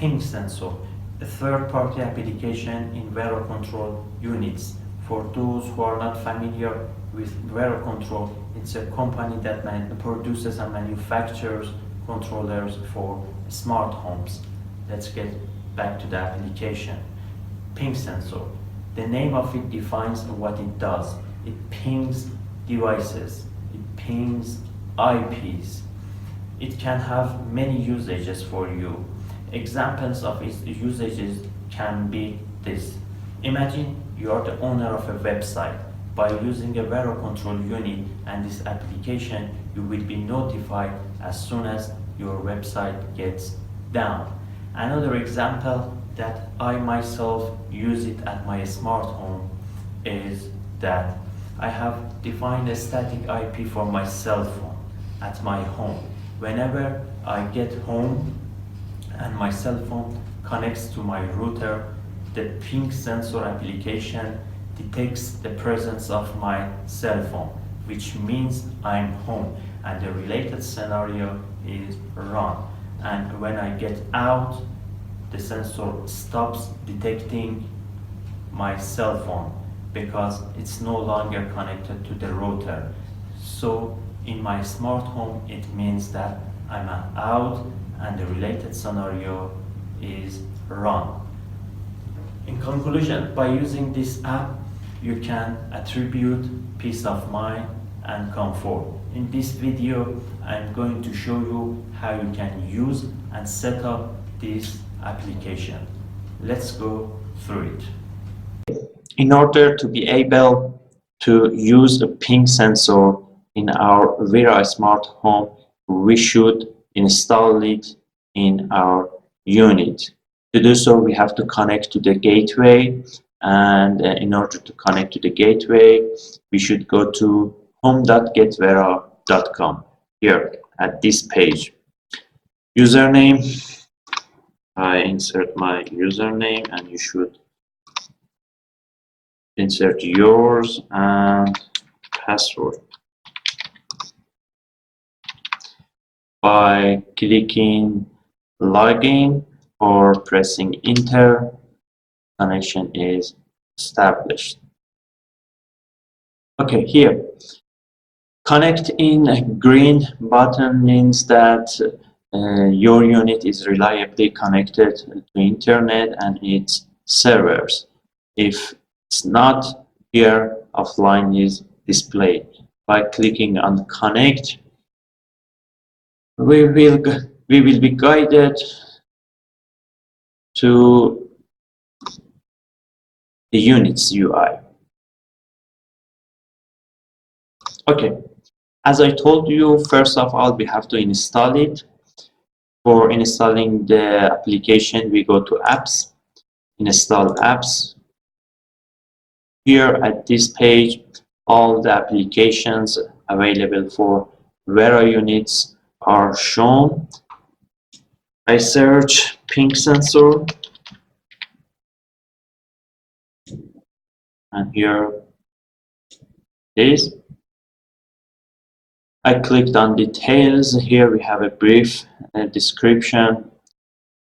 ping sensor, a third-party application in Vera control units. For those who are not familiar with Vera control, it's a company that produces and manufactures controllers for smart homes. Let's get back to the application. Ping sensor. The name of it defines what it does. It pings devices. It pings IPs. It can have many usages for you. Examples of its usages can be this. Imagine you are the owner of a website. By using a Vera control unit and this application, you will be notified as soon as your website gets down. Another example that I myself use it at my smart home is that I have defined a static IP for my cell phone at my home. Whenever I get home and my cell phone connects to my router, the ping sensor application detects the presence of my cell phone, which means I'm home, and the related scenario is run. And when I get out, the sensor stops detecting my cell phone because it's no longer connected to the router. So in my smart home, it means that I'm out and the related scenario is run. In conclusion, by using this app, you can attribute peace of mind and comfort. In this video, I'm going to show you how you can use and set up this application. Let's go through it. In order to be able to use a ping sensor in our Vera smart home, we should install it in our unit. To do so, we have to connect to the gateway, and in order to connect to the gateway, we should go to home.getvera.com here at this page. Username, I insert my username and you should insert yours, and password. By clicking login or pressing enter, connection is established. Okay, here connect in green button means that your unit is reliably connected to internet and its servers. If it's not, here offline is displayed. By clicking on connect, we will be guided to the unit's UI. Okay, as I told you, first of all, we have to install it. For installing the application, we go to apps, install apps. Here at this page, all the applications available for Vera units are shown. I search ping sensor, and here it is. I clicked on details. Here we have a brief description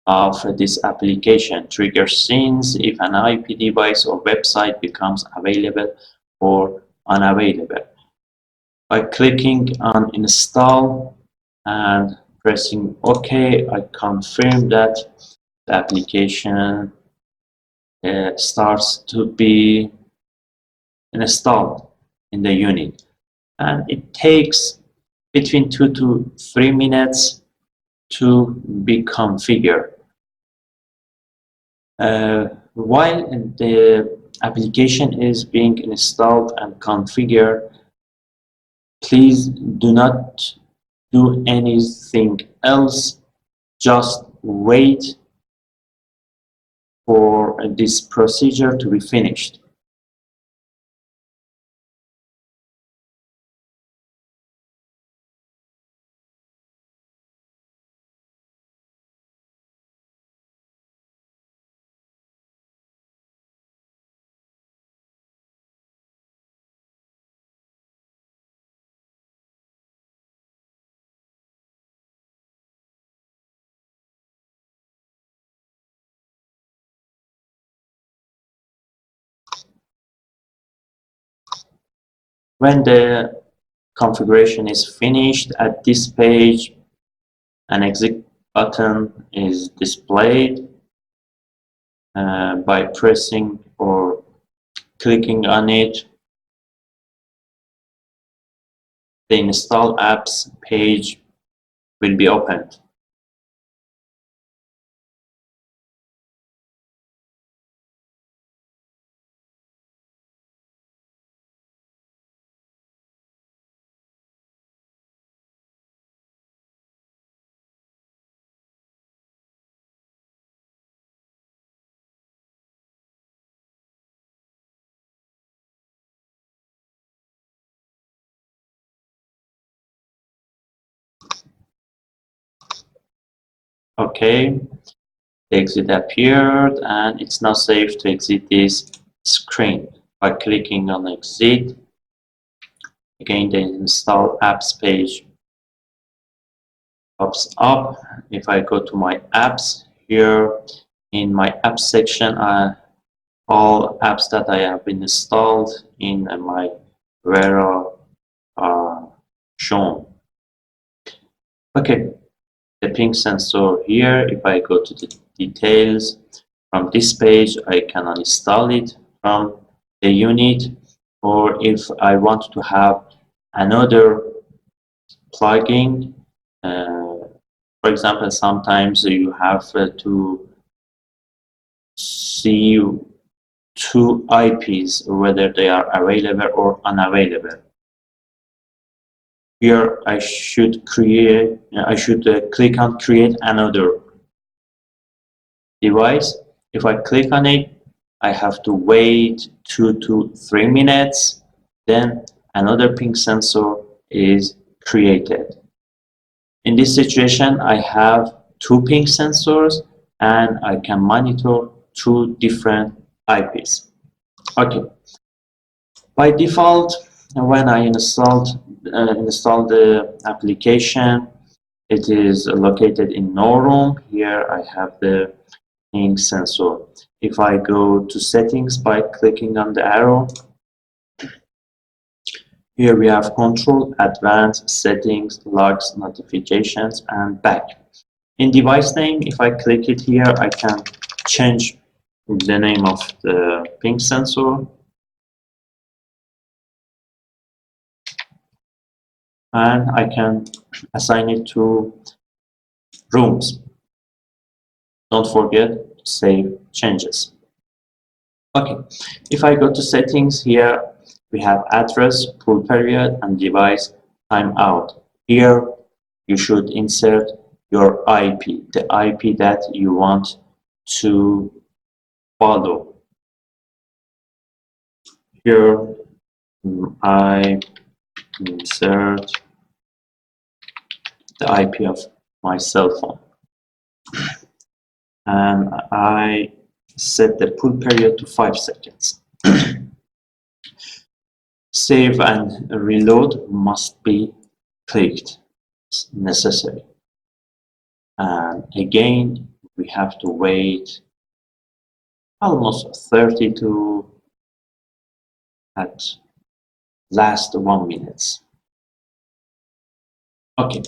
of this application. Trigger scenes if an IP device or website becomes available or unavailable. By clicking on install and pressing OK, I confirm that the application starts to be installed in the unit, and it takes between 2 to 3 minutes to be configured. While the application is being installed and configured, please do not do anything else. Just wait for this procedure to be finished. When the configuration is finished, at this page, an exit button is displayed by pressing or clicking on it. The install apps page will be opened. Okay, the exit appeared and it's now safe to exit this screen by clicking on exit. Again, the install apps page pops up. If I go to my apps here in my apps section, all apps that I have installed in my Vera are shown. Okay, the ping sensor here, if I go to the details from this page, I can uninstall it from the unit, or if I want to have another plugin, for example, sometimes you have to see two IPs, whether they are available or unavailable. Here I should click on create another device. If I click on it, I have to wait 2 to 3 minutes. Then another ping sensor is created. In this situation, I have 2 ping sensors and I can monitor 2 different IPs. Okay. By default, when I install the application, it is located in no room. Here I have the ping sensor. If I go to settings by clicking on the arrow, here we have control, advanced, settings, logs, notifications, and back. In device name, if I click it here, I can change the name of the ping sensor. And I can assign it to rooms. Don't forget to save changes. Okay, if I go to settings here, we have address, pool period, and device timeout. Here, you should insert your IP, the IP that you want to follow. Here, I insert the IP of my cell phone. And I set the pool period to 5 seconds. Save and reload must be clicked. It's necessary. And again, we have to wait almost 30 to at last 1 minute. Okay.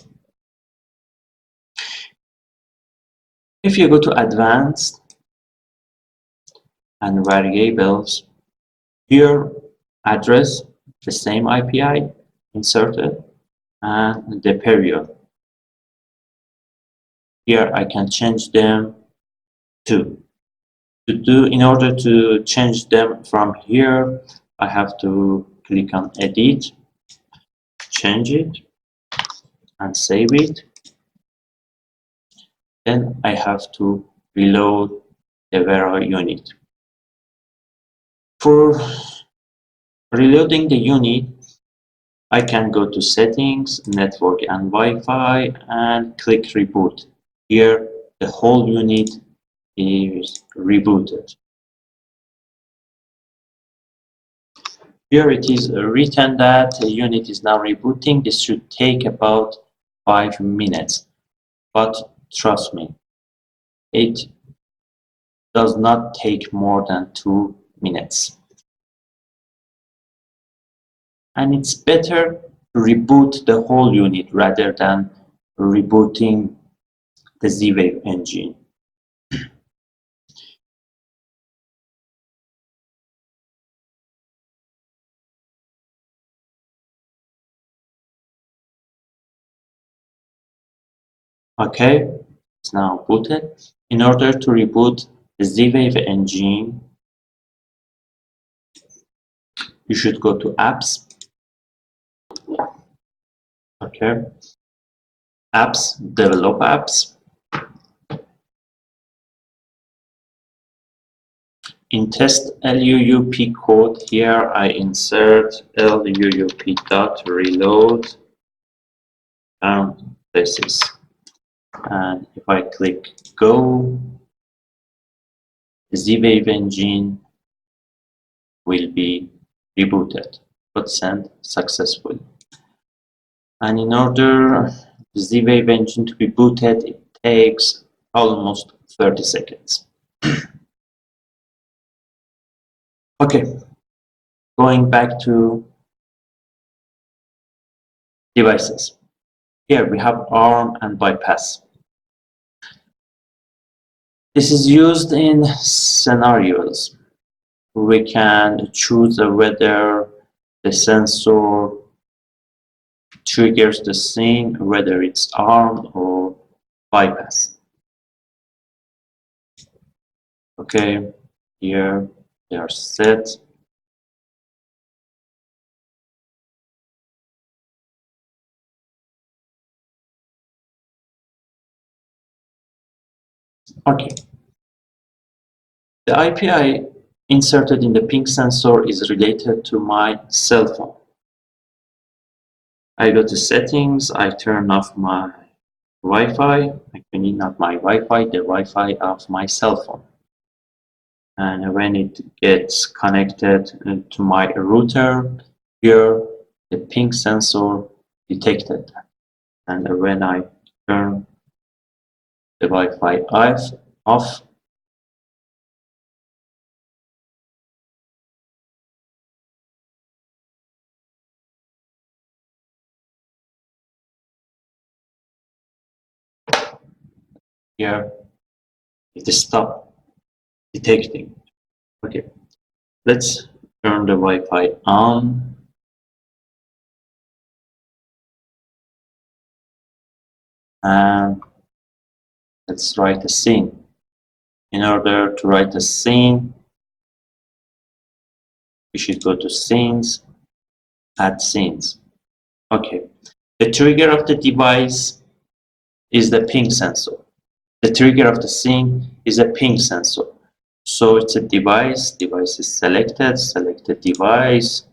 If you go to advanced and variables, here address, the same IPI inserted, and the period. Here I can change them in order to change them from here, I have to click on edit, change it, and save it. Then I have to reload the Vera unit. For reloading the unit, I can go to settings, network and Wi-Fi, and click reboot. Here the whole unit is rebooted. Here it is written that the unit is now rebooting. This should take about 5 minutes. But trust me, it does not take more than 2 minutes. And it's better to reboot the whole unit rather than rebooting the Z-Wave engine. Okay, it's now booted. In order to reboot the Z-Wave engine, you should go to Apps. Okay, Apps, Develop Apps. In test LUUP code, here I insert LUUP.reload parentheses. And if I click Go, the Z-Wave engine will be rebooted, but sent successfully. And in order the Z-Wave engine to be booted, it takes almost 30 seconds. Okay, going back to devices. Here we have ARM and bypass. This is used in scenarios. We can choose whether the sensor triggers the scene, whether it's ARM or bypass. Okay, here they are set. Okay, the IP I inserted in the ping sensor is related to my cell phone. I go to settings, I turn off my Wi-Fi, actually not my Wi-Fi, the Wi-Fi of my cell phone. And when it gets connected to my router, here the ping sensor detected. And when I turn the Wi-Fi off, here it stops detecting. Okay, let's turn the Wi-Fi on. And let's write a scene. In order to write a scene, we should go to scenes, add scenes. Okay, the trigger of the device is the ping sensor. The trigger of the scene is a ping sensor. So it's a device is selected, selected device,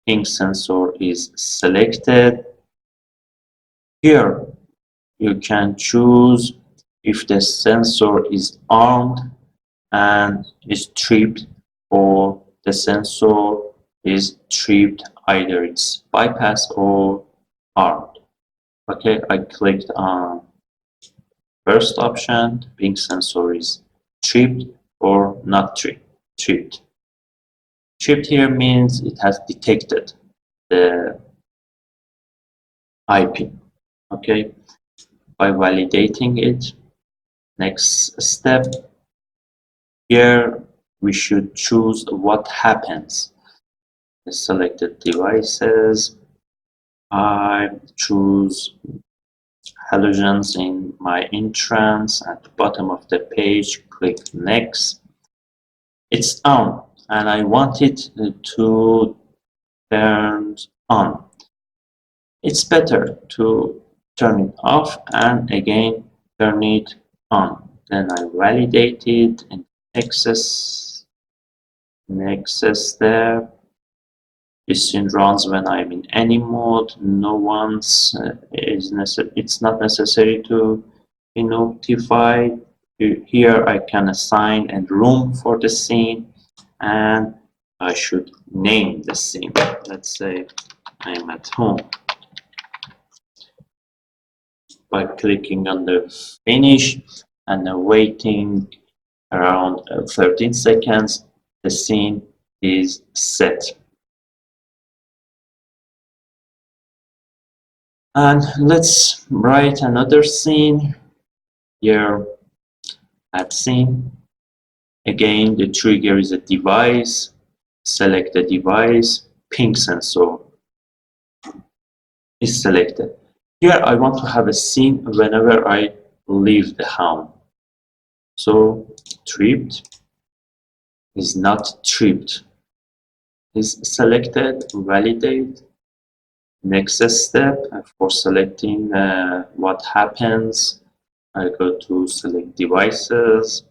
ping sensor is selected. Here you can choose if the sensor is armed and is tripped, or the sensor is tripped, either it's bypass or armed. Okay, I clicked on first option, the ping sensor is tripped or not tripped. Tripped here means it has detected the IP. Okay, by validating it, next step, here we should choose what happens. The selected devices, I choose halogens in my entrance at the bottom of the page, click next. It's on and I want it to turn on. It's better to turn it off and again turn it on. Then I validate it in next step. This scene runs when I'm in any mode. No one's it's not necessary to be notified. Here I can assign a room for the scene and I should name the scene. Let's say I'm at home. By clicking on the finish and waiting around 13 seconds, the scene is set. And let's write another scene. Here at scene, again the trigger is a device. Select the device, ping sensor is selected. Here I want to have a scene whenever I leave the home. So tripped is not tripped is selected. Validate. Next step for selecting what happens, I go to select devices,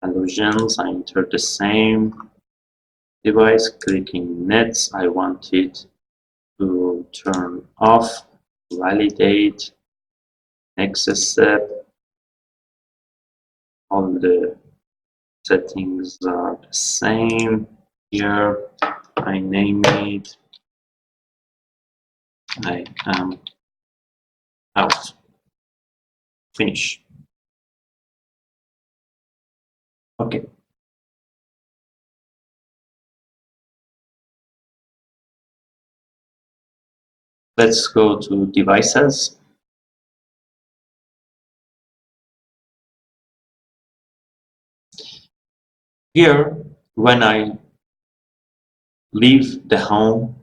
allusions, I enter the same device, clicking nets, I want it to turn off, validate. Next step, all the settings are the same. Here I name it I am out. Finish. Okay. Let's go to devices. Here, when I leave the home,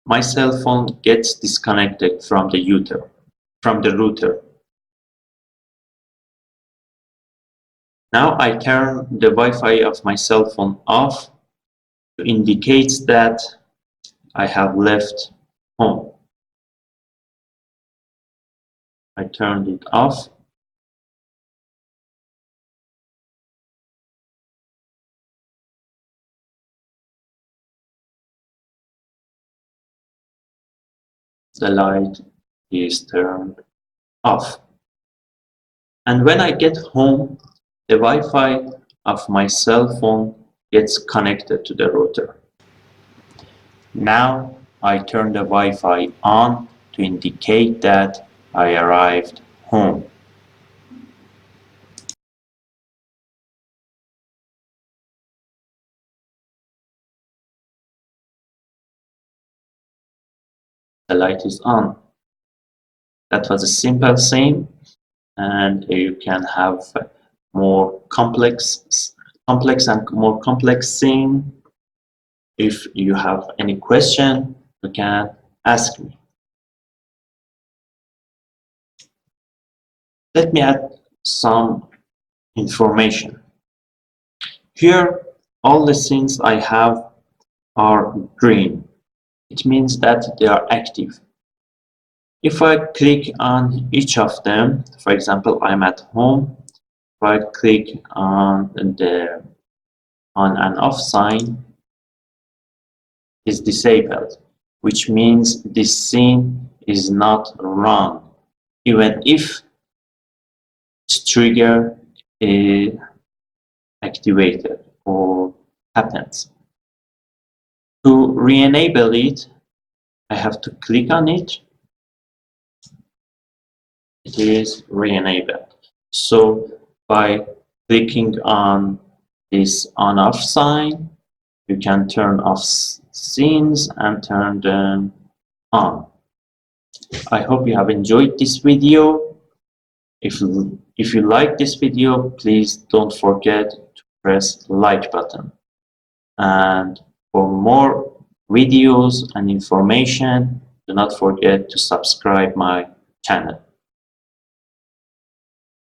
my cell phone gets disconnected from the router. Now I turn the Wi-Fi of my cell phone off to indicate that I have left home. I turned it off. The light is turned off. And when I get home, the Wi-Fi of my cell phone gets connected to the router. Now I turn the Wi-Fi on to indicate that I arrived home. The light is on. That was a simple scene, and you can have more complex and more complex scene. If you have any question, you can ask me. Let me add some information. Here, all the scenes I have are green. It means that they are active. If I click on each of them, for example, I'm at home, if I click on the on and off sign, is disabled, which means this scene is not run, even if its trigger is activated or happens. To re-enable it, I have to click on it. It is re-enabled. So by clicking on this on-off sign, you can turn off scenes and turn them on. I hope you have enjoyed this video. If you like this video, please don't forget to press like button. And for more videos and information, do not forget to subscribe my channel.